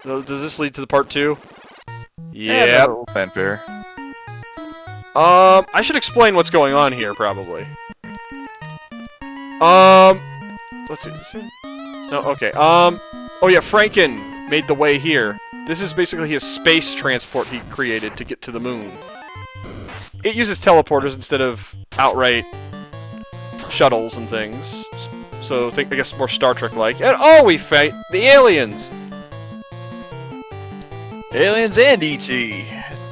Does this lead to the part 2? Yeah. Fanfare. I should explain what's going on here, probably. Let's see. No, okay. Oh yeah, Franken made the way here. This is basically his space transport he created to get to the moon. It uses teleporters instead of outright shuttles and things. So I guess more Star Trek-like. And oh, we fight the aliens! Aliens and E.T.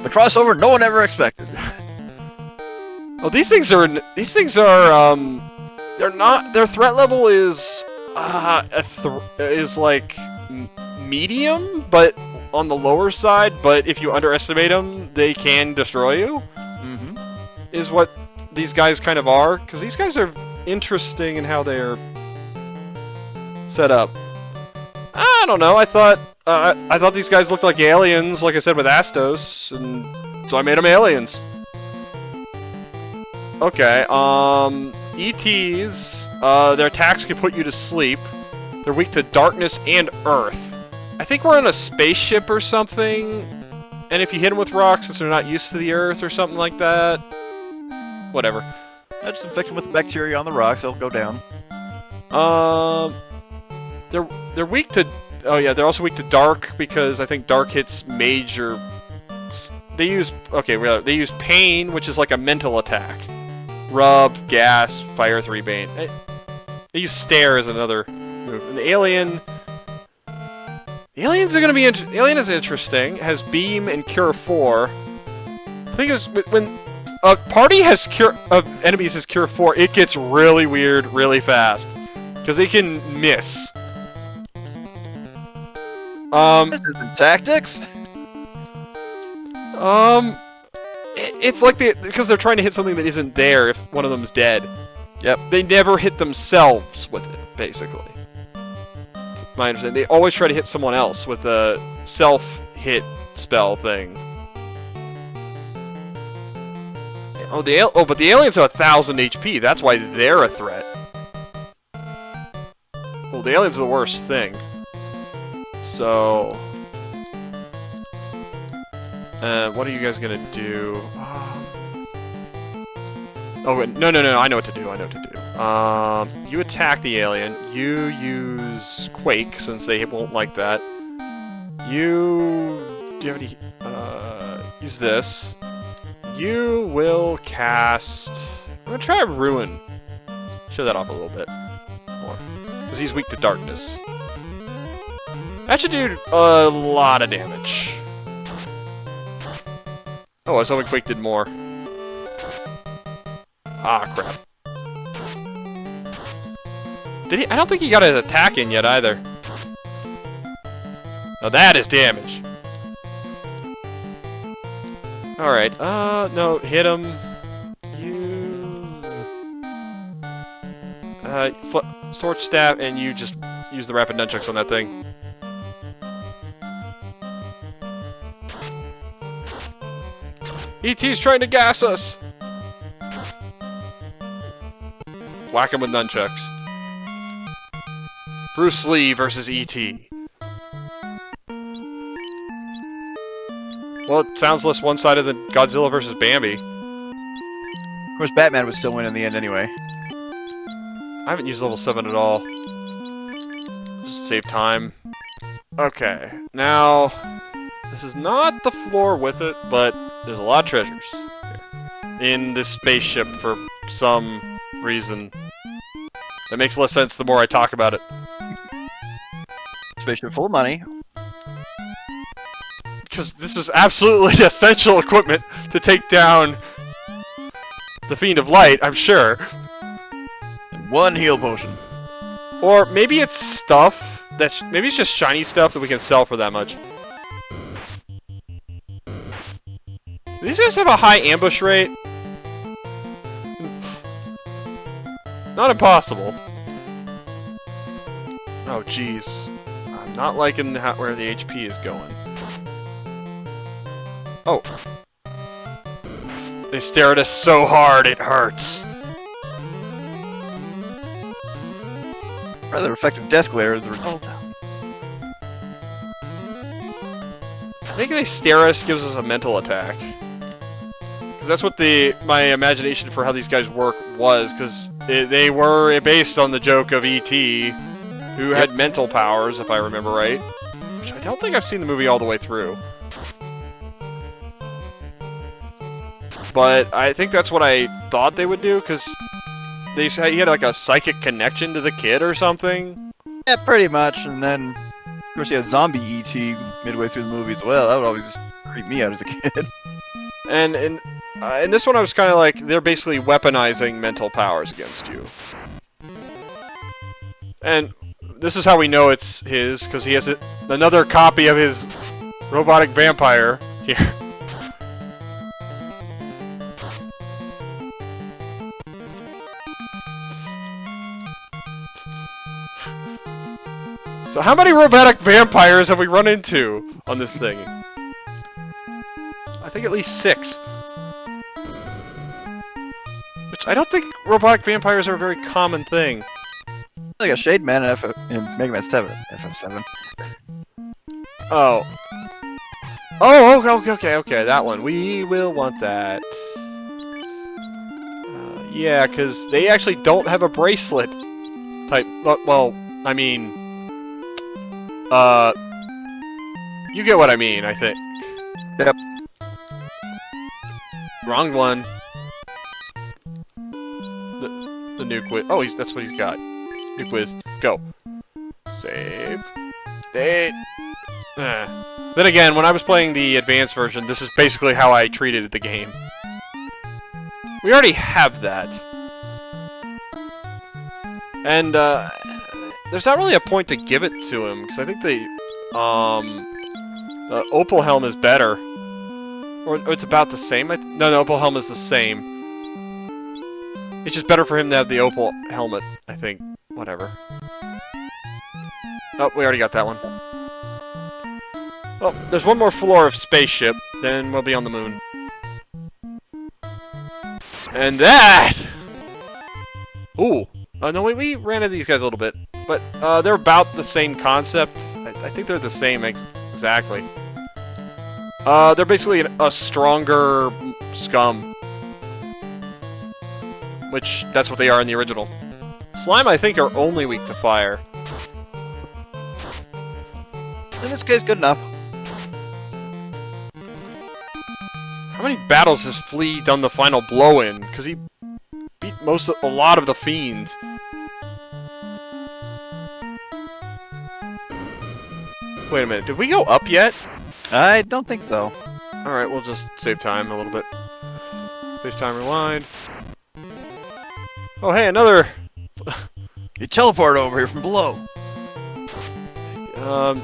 The crossover no one ever expected. Oh, these things are they're not, their threat level is like medium, but on the lower side, but if you underestimate them, they can destroy you. Mm-hmm. Is what these guys kind of are, because these guys are interesting in how they're set up. I don't know, I thought these guys looked like aliens, like I said with Astos, and so I made them aliens. Okay, ETs, their attacks can put you to sleep. They're weak to darkness and earth. I think we're on a spaceship or something, and if you hit them with rocks, since they're not used to the earth or something like that, whatever. I just infect them with bacteria on the rocks, they'll go down. They're weak to... Oh yeah, they're also weak to dark, because I think dark hits major... They use... Okay, they use pain, which is like a mental attack. Rub, gas, fire 3 bane. They use stare as another move. And the alien... The aliens are gonna be... Alien is interesting. It has beam and cure 4. The thing is, when a party has enemies has cure 4, it gets really weird really fast. Because they can miss. This isn't tactics? It's like because they're trying to hit something that isn't there if one of them's dead. Yep. They never hit themselves with it, basically. That's my understanding. They always try to hit someone else with a self-hit spell thing. Oh, but the aliens have 1,000 HP. That's why they're a threat. Well, the aliens are the worst thing. So... what are you guys gonna do? Oh, wait, no, I know what to do, you attack the alien, you use Quake, since they won't like that. Do you have any, use this. You will cast... I'm gonna try Ruin. Show that off a little bit more. Because he's weak to darkness. That should do a lot of damage. Oh, I was hoping Quake did more. Ah, crap. Did he? I don't think he got his attack in yet, either. Now that is damage. Alright, no, hit him. You... Sword Staff, and you just use the Rapid Nunchucks on that thing. ET's trying to gas us! Whack him with nunchucks. Bruce Lee versus E.T. Well, it sounds less one-sided than Godzilla versus Bambi. Of course, Batman would still win in the end anyway. I haven't used level 7 at all. Just save time. Okay, now... This is not the floor with it, but there's a lot of treasures in this spaceship for some reason. That makes less sense the more I talk about it. Spaceship full of money. Because this was absolutely essential equipment to take down the Fiend of Light, I'm sure. And 1 heal potion. Or maybe it's stuff that's... Maybe it's just shiny stuff that we can sell for that much. These guys have a high ambush rate. Not impossible. Oh, jeez. I'm not liking where the HP is going. Oh. They stare at us so hard, it hurts. Rather effective death glare is the result. think they stare us gives us a mental attack. Because that's what my imagination for how these guys work was. Because they were based on the joke of E.T., who had mental powers, if I remember right. Which I don't think I've seen the movie all the way through. But I think that's what I thought they would do, because he had like a psychic connection to the kid or something. Yeah, pretty much. And then, of course, you had zombie E.T. midway through the movie as well. That would always just creep me out as a kid. And in this one, I was kind of like, they're basically weaponizing mental powers against you. And this is how we know it's his, because he has another copy of his robotic vampire here. So how many robotic vampires have we run into on this thing? I think at least 6. Which I don't think robotic vampires are a very common thing. Like a Shade Man in Mega Man 7, FF7. Oh. Oh, okay, that one. We will want that. Yeah, because they actually don't have a bracelet type. Well, I mean... you get what I mean, I think. Yep. Wrong one. The new quiz. Oh, that's what he's got. New quiz. Go. Save. State. Then again, when I was playing the advanced version, this is basically how I treated the game. We already have that. And, there's not really a point to give it to him, because I think the Opal Helm is better. Or it's about the same. No, the Opal Helm is the same. It's just better for him to have the Opal Helmet, I think. Whatever. Oh, we already got that one. Well, there's one more floor of spaceship, then we'll be on the moon. And that! Ooh. No, we ran into these guys a little bit. But they're about the same concept. I think they're the same exactly. They're basically a stronger scum. Which, that's what they are in the original. Slime, I think, are only weak to fire. In this case, good enough. How many battles has Flea done the final blow in? Because he beat a lot of the fiends. Wait a minute, did we go up yet? I don't think so. Alright, we'll just save time a little bit. Space time rewind. Oh, hey, another... You teleported over here from below. You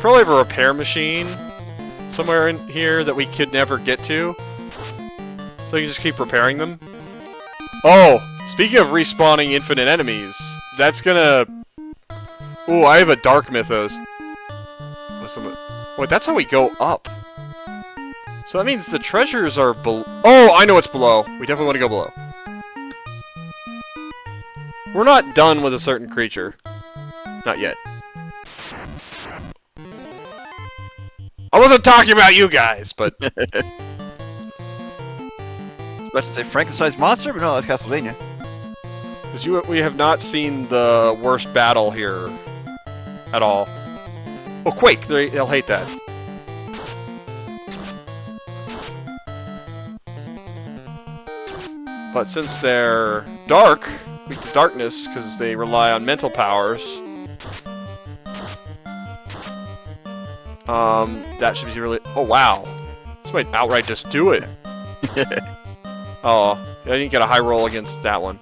probably have a repair machine somewhere in here that we could never get to. So you can just keep repairing them. Oh, speaking of respawning infinite enemies, that's gonna... Ooh, I have a Dark Mythos. Wait, that's how we go up. So that means the treasures are below... Oh, I know what's below. We definitely want to go below. We're not done with a certain creature. Not yet. I wasn't talking about you guys, but... I was about to say Frankenstein's monster, but no, that's Castlevania. Because we have not seen the worst battle here at all. Oh, Quake! They'll hate that. But since they're dark, weak to darkness, because they rely on mental powers, that should be really... Oh, wow. This might outright just do it. Oh, I didn't get a high roll against that one.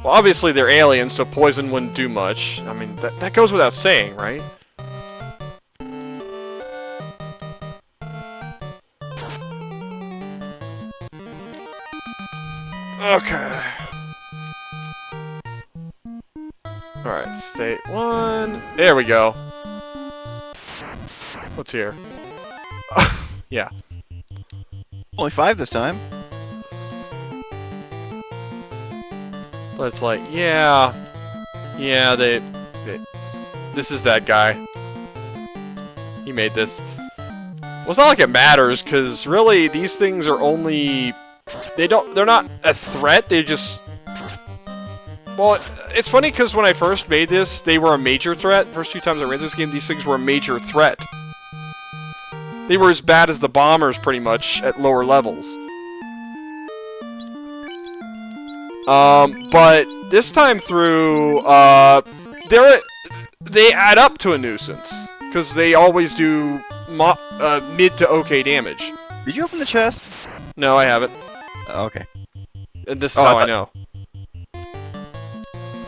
Well, obviously they're aliens, so poison wouldn't do much. I mean, that goes without saying, right? Okay. Alright, state 1. There we go. What's here? Yeah. Only 5 this time. But it's like, yeah, they this is that guy. He made this. Well, it's not like it matters, because really, these things are only... They're not a threat, they just... Well, it's funny, because when I first made this, they were a major threat. First 2 times I ran this game, these things were a major threat. They were as bad as the bombers, pretty much, at lower levels. But this time through, they add up to a nuisance, because they always do mid to okay damage. Did you open the chest? No, I haven't. Oh, okay. And this is how I know.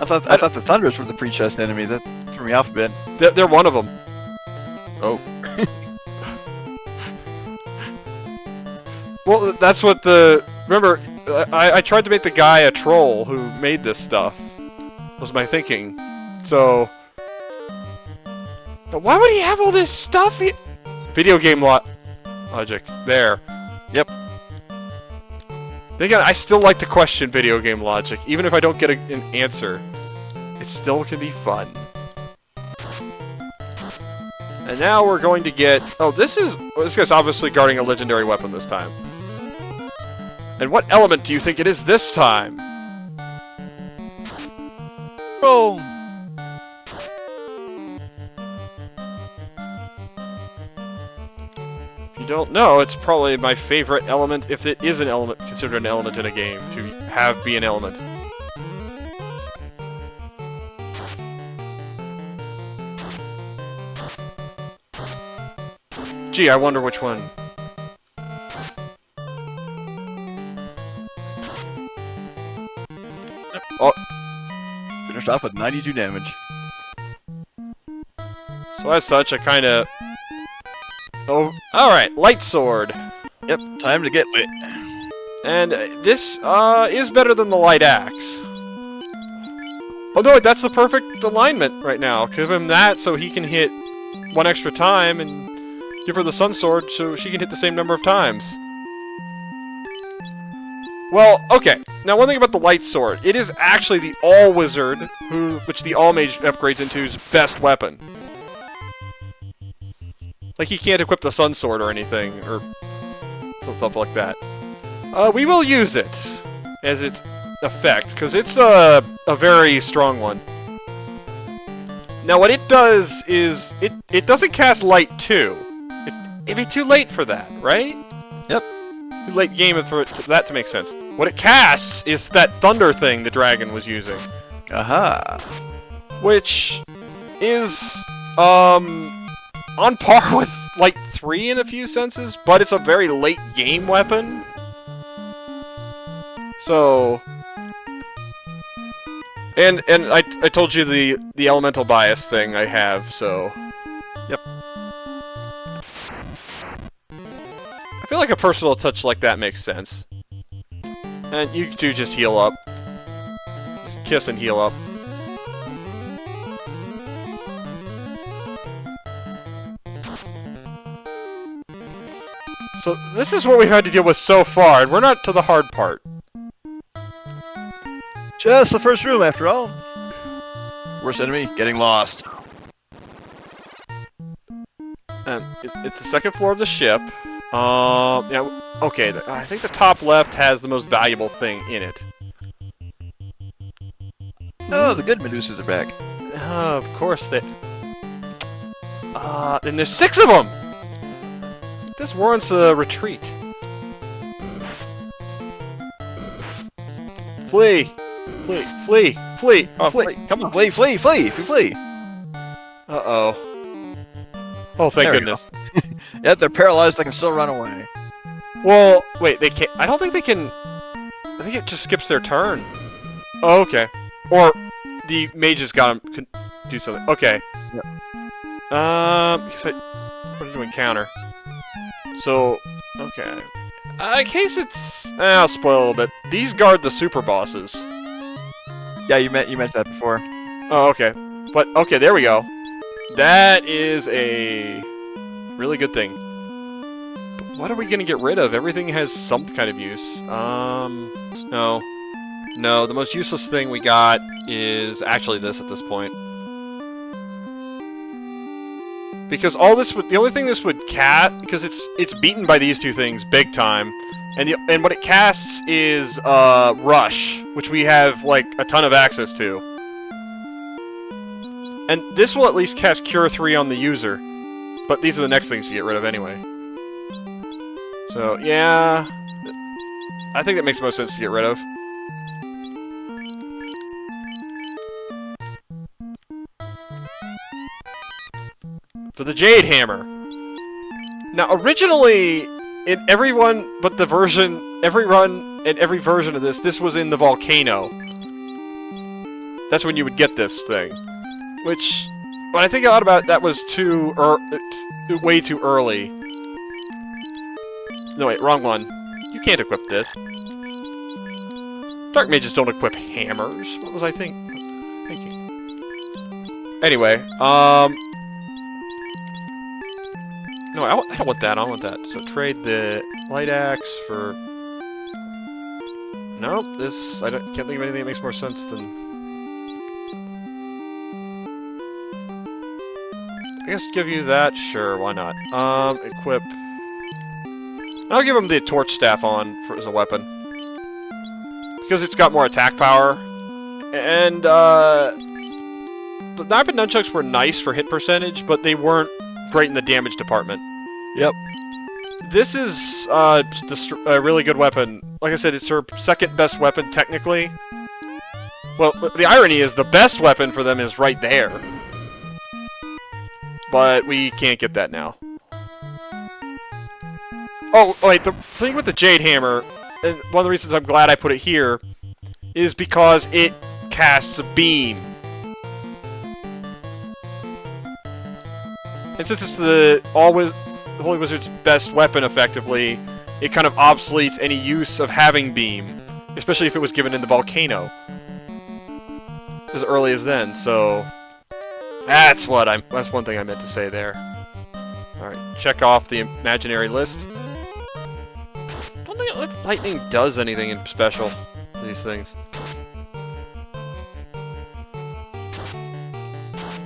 I thought the Thunders were the pre-chest enemies. That threw me off a bit. They're one of them. Oh. Well, that's what the... Remember, I tried to make the guy a troll who made this stuff. Was my thinking. So... But why would he have all this stuff? Video game logic. There. Yep. Again, I still like to question video game logic. Even if I don't get an answer. It still can be fun. And now we're going to get... Oh, this guy's obviously guarding a legendary weapon this time. And what element do you think it is this time? Oh! If you don't know, it's probably my favorite element, if it is an element, considered an element in a game, to have be an element. Gee, I wonder which one. Oh! Finished off with 92 damage. So as such, I kinda... Oh, alright, light sword. Yep, time to get lit. And this is better than the light axe. Oh no, that's the perfect alignment right now. Give him that so he can hit 1 extra time, and give her the sun sword so she can hit the same number of times. Well, okay. Now, one thing about the light sword, it is actually the all wizard, which the all mage upgrades into, his best weapon. Like, he can't equip the sun sword or anything, or something like that. We will use it as its effect, because it's a very strong one. Now, what it does is, it doesn't cast light 2. It'd be too late for that, right? Yep. Too late game for that to make sense. What it casts is that thunder thing the dragon was using. Aha. Which is, on par with Light 3 in a few senses, but it's a very late game weapon. So... And I told you the elemental bias thing I have, so... Yep. I feel like a personal touch like that makes sense. And you two just heal up. Just kiss and heal up. So this is what we've had to deal with so far, and we're not to the hard part. Just the first room, after all. Worst enemy, getting lost. It's the second floor of the ship. Yeah, okay, I think the top left has the most valuable thing in it. Oh, the good Medusas are back. Of course they... and there's 6 of them! This warrants a retreat. Flee! Flee! Flee! Flee! Oh, flee! Come on, flee! Flee! Flee! Flee! Uh-oh. Oh, thank goodness. Yep, they're paralyzed, they can still run away. Well, wait, they can't... I don't think they can... I think it just skips their turn. Oh, okay. Or the mages got them... Can do something. Okay. Yep. What did you encounter? So, okay. In case it's... I'll spoil a little bit. These guard the super bosses. Yeah, you meant that before. Oh, okay. But, okay, there we go. That is a really good thing. But what are we gonna get rid of? Everything has some kind of use. No. No, the most useless thing we got is actually this at this point. because all this would, the only thing this would cast, because it's beaten by these two things big time, and what it casts is Rush, which we have like a ton of access to, and this will at least cast Cure 3 on the user, but these are the next things to get rid of anyway. So yeah, I think that makes most sense to get rid of. For the Jade Hammer. Now, originally, in every run but the version, every run and every version of this was in the volcano. That's when you would get this thing. Which, when I think a lot about it, that was way too early. No, wait, wrong one. You can't equip this. Dark mages don't equip hammers. What was I thinking? Anyway, no, I don't want that. I want that. So trade the light axe for. Nope. This can't think of anything that makes more sense than. I guess give you that. Sure, why not? Equip. I'll give him the torch staff as a weapon because it's got more attack power, and the knife and nunchucks were nice for hit percentage, but they weren't great in the damage department. Yep. This is a really good weapon. Like I said, it's her second best weapon technically. Well, the irony is the best weapon for them is right there. But we can't get that now. Oh, wait, the thing with the Jade Hammer, and one of the reasons I'm glad I put it here, is because it casts a beam. And since it's the Holy Wizard's best weapon, effectively, it kind of obsoletes any use of having beam, especially if it was given in the volcano as early as then. So that's one thing I meant to say there. All right, check off the imaginary list. I don't think lightning does anything in special to these things.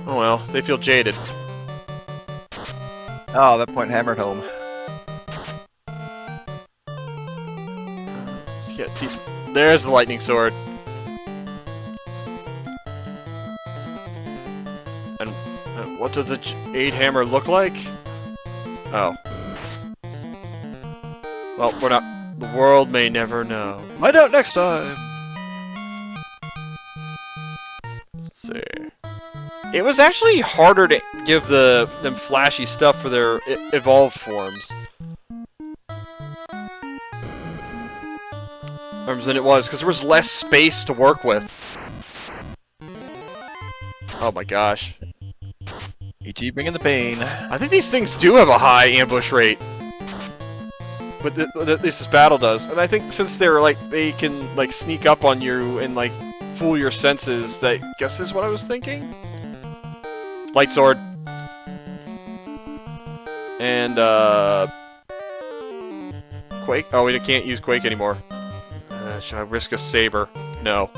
Oh well, they feel jaded. Oh, that point hammered home. Yeah, there's the lightning sword. And what does the Jade Hammer look like? Oh. Well, we're not. The world may never know. Find out next time. Let's see. It was actually harder to give them flashy stuff for their evolved forms. Than it was, because there was less space to work with. Oh my gosh. E.T. bringing the pain. I think these things do have a high ambush rate. But at least this battle does. And I think since they're they can sneak up on you and fool your senses, that guess is what I was thinking. Light sword. And Quake. Oh, we can't use Quake anymore. Should I risk a saber? No.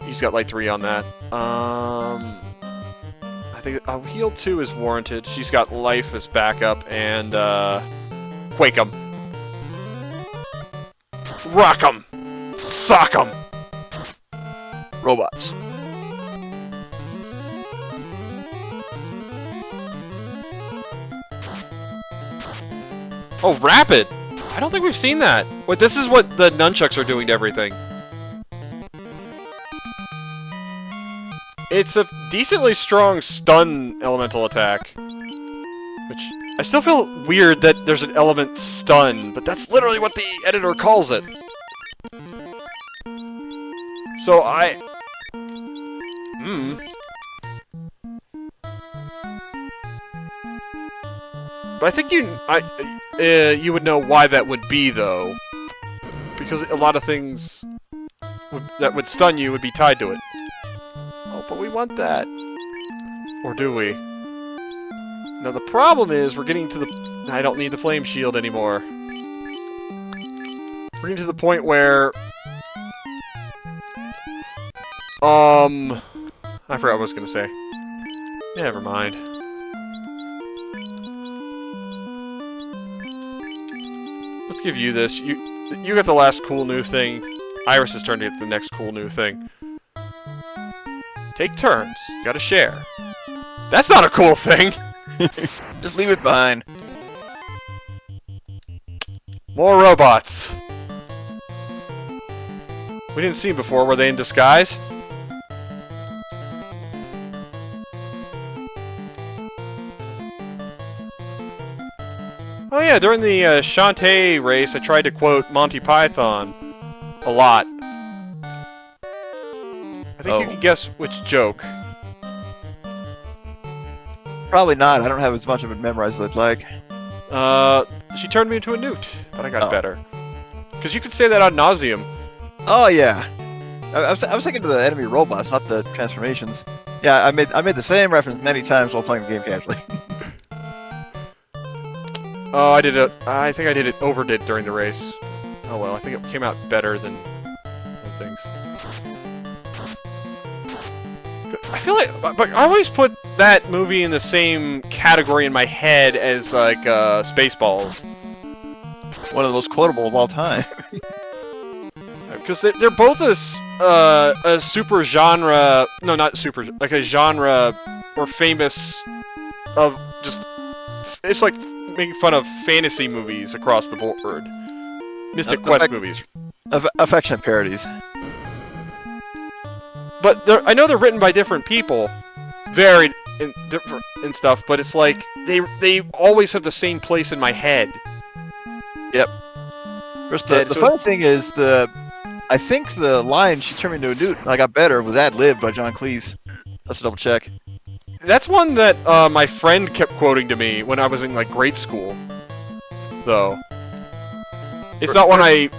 He's got light 3 on that. I think heal 2 is warranted. She's got life as backup, and Quake 'em. Rock 'em. Sock 'em. Robots. Oh, rapid! I don't think we've seen that. Wait, this is what the nunchucks are doing to everything. It's a decently strong stun elemental attack. Which, I still feel weird that there's an element stun, but that's literally what the editor calls it. So But I think you would know why that would be, though. Because a lot of things that would stun you would be tied to it. Oh, but we want that. Or do we? Now the problem is, we're getting to the... I don't need the flame shield anymore. We're getting to the point where... I forgot what I was going to say. Never mind. give you this. You got the last cool new thing. Iris is turn to get the next cool new thing. Take turns. You gotta share. That's not a cool thing! Just leave it behind. More robots. We didn't see them before. Were they in disguise? Oh yeah, during the Shantae race, I tried to quote Monty Python a lot. I think you can guess which joke. Probably not. I don't have as much of it memorized as I'd like. She turned me into a newt, but I got better. Because you could say that ad nauseum. Oh yeah. I was thinking to the enemy robots, not the transformations. Yeah, I made the same reference many times while playing the game casually. Oh, I think I did it overdid during the race. Oh well, I think it came out better than things. I feel like, but I always put that movie in the same category in my head as like Spaceballs. One of the most quotable of all time. Because they're both a super genre, no, not super, like a genre or famous of just, it's like making fun of fantasy movies across the board. Mystic Quest movies. Affectionate parodies. But I know they're written by different people, varied and stuff, but it's like, they always have the same place in my head. Yep. First, the funny thing is, I think the line "she turned me into a newt" and I got better was ad-libbed by John Cleese. Let's double check. That's one that my friend kept quoting to me when I was in like grade school. Though it's not one I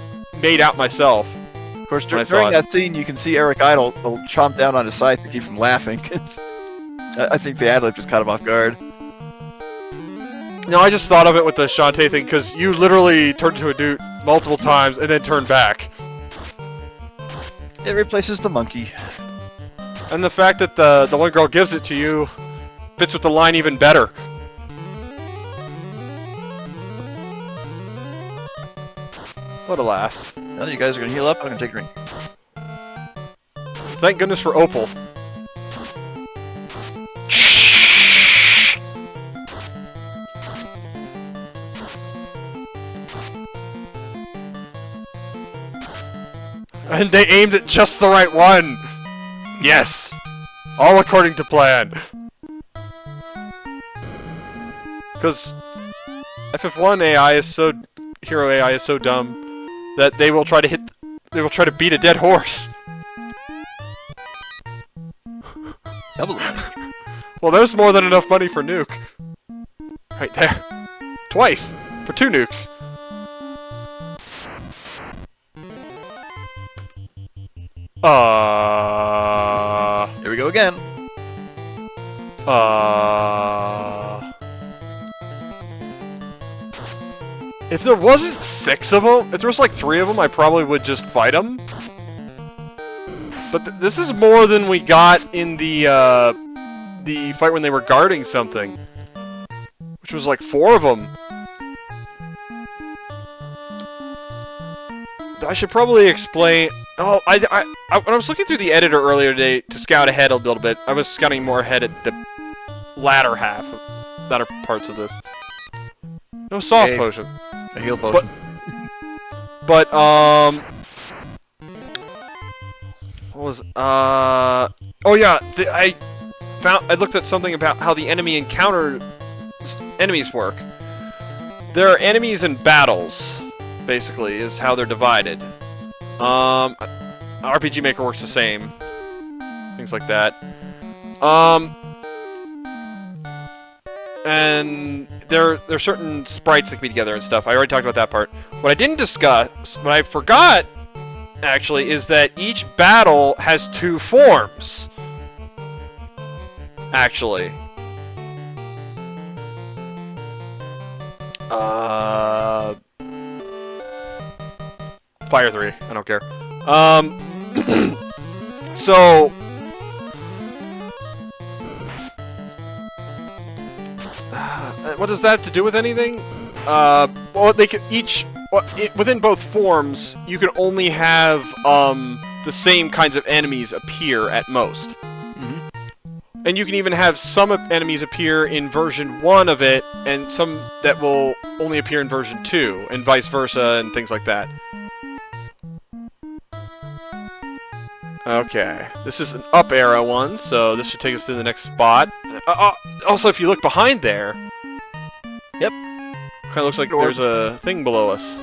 made out myself. Of course, during that scene, you can see Eric Idle chomp down on his scythe to keep from laughing. I think the ad-lib just caught him off guard. No, I just thought of it with the Shantae thing, because you literally turned into a dude multiple times and then turned back. It replaces the monkey. And the fact that the one girl gives it to you fits with the line even better. What a laugh. Well, you guys are going to heal up, I'm going to take a drink. Thank goodness for Opal. And they aimed at just the right one! Yes! All according to plan. Because FF1 AI is so... Hero AI is so dumb that they will try to beat a dead horse. Double money. Well, there's more than enough money for Nuke. Right there. Twice! For 2 nukes. Here we go again. If there wasn't 6 of them, if there was like 3 of them, I probably would just fight them. But this is more than we got in the fight when they were guarding something. Which was like 4 of them. I should probably explain... Oh, when I was looking through the editor earlier today to scout ahead a little bit, I was scouting more ahead at the latter parts of this. No soft potion. A heal potion. But what was... Oh yeah, I looked at something about how the enemies work. There are enemies and battles, basically, is how they're divided. RPG Maker works the same. Things like that. And there are certain sprites that can be together and stuff. I already talked about that part. What I didn't discuss, what I forgot, actually, is that each battle has 2 forms. Actually. Fire 3. I don't care. So... what does that have to do with anything? Well, they could each... within both forms, you can only have the same kinds of enemies appear at most. And you can even have some enemies appear in version 1 of it, and some that will only appear in version 2, and vice versa, and things like that. Okay, this is an up arrow one, so this should take us to the next spot. Also, if you look behind there... Yep. Kind of looks like there's a thing below us.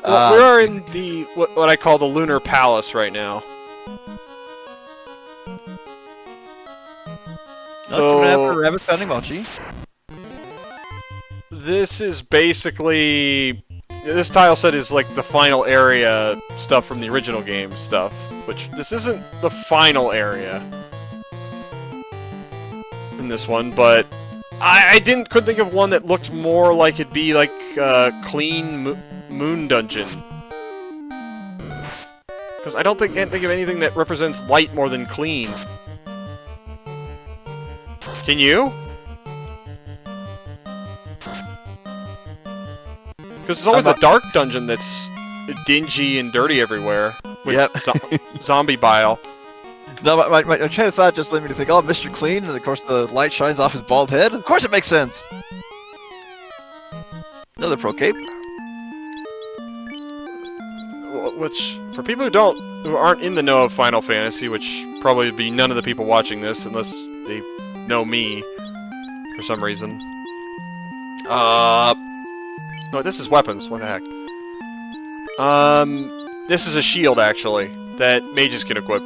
We are in the what I call the Lunar Palace right now. So, rabbit founding mochi. This is basically... This tile set is like the final area stuff from the original game stuff, which this isn't the final area in this one, but I couldn't think of one that looked more like it'd be like a clean moon dungeon. Because I can't think of anything that represents light more than clean. Can you? Because it's always the dark dungeon that's dingy and dirty everywhere. With zombie bile. No, my train of thought just led me to think, oh, Mr. Clean, and of course the light shines off his bald head. Of course it makes sense! Another pro cape. Which, for people who aren't in the know of Final Fantasy, which probably would be none of the people watching this, unless they know me, for some reason. No, this is weapons, what the heck. This is a shield, actually, that mages can equip.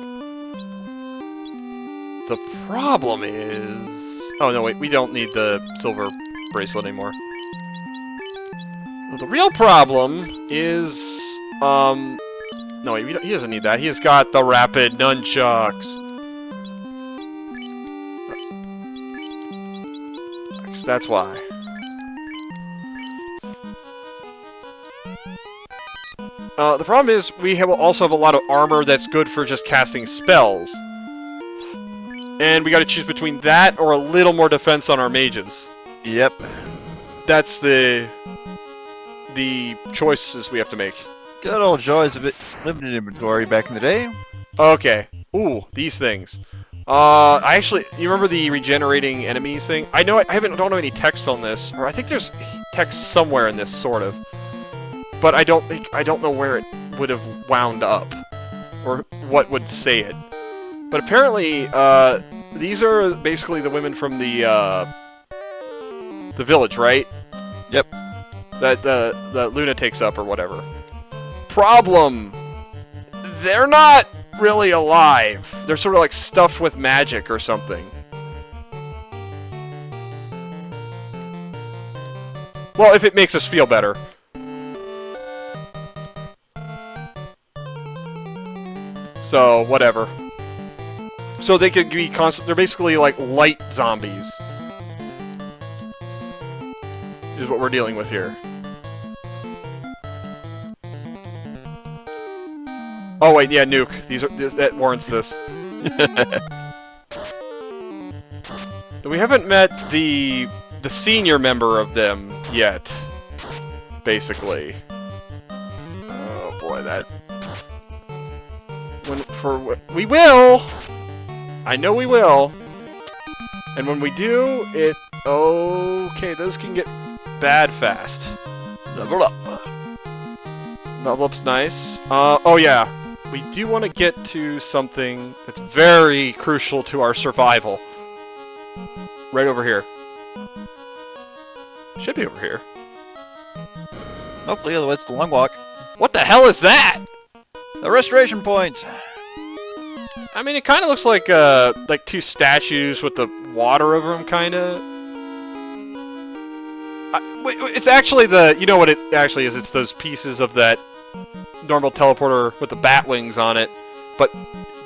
The problem is... Oh, no, wait, we don't need the silver bracelet anymore. Well, the real problem is... No, wait, he doesn't need that. He's got the rapid nunchucks. That's why. The problem is, we also have a lot of armor that's good for just casting spells. And we gotta choose between that or a little more defense on our mages. Yep. That's the choices we have to make. Good old joys of it. Limited inventory back in the day. Okay. Ooh, these things. You remember the regenerating enemies thing? I know I don't have any text on this, or I think there's text somewhere in this, sort of. But I don't know where it would have wound up, or what would say it. But apparently, these are basically the women from the village, right? Yep. That Luna takes up, or whatever. Problem! They're not really alive. They're sort of like stuffed with magic or something. Well, if it makes us feel better. So, whatever. So they could be they're basically like light zombies. Is what we're dealing with here. Oh wait, yeah, nuke. That warrants this. We haven't met the senior member of them yet. Basically. Oh boy, that. We will. I know we will. And when we do, okay, those can get bad fast. Level up. Level up's nice. Oh yeah. We do want to get to something that's very crucial to our survival. Right over here. Should be over here. Hopefully, otherwise it's the long walk. What the hell is that? A restoration point! I mean, it kind of looks like two statues with the water over them, kind of. It's actually you know what it actually is? It's those pieces of that normal teleporter with the bat wings on it, but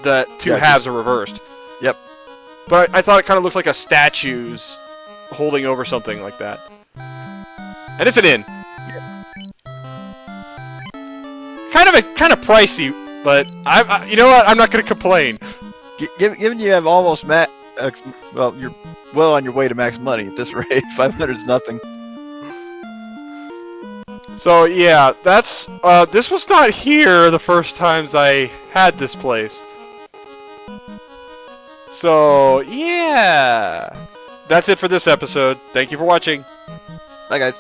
the two halves are reversed. Yep. But I thought it kind of looked like a statue's holding over something like that. And it's an inn. Yeah. Kind of pricey, but you know what? I'm not going to complain. Given you have almost you're well on your way to max money at this rate. 500 is nothing. So yeah, that's this was not here the first times I had this place. So yeah, that's it for this episode. Thank you for watching. Bye guys.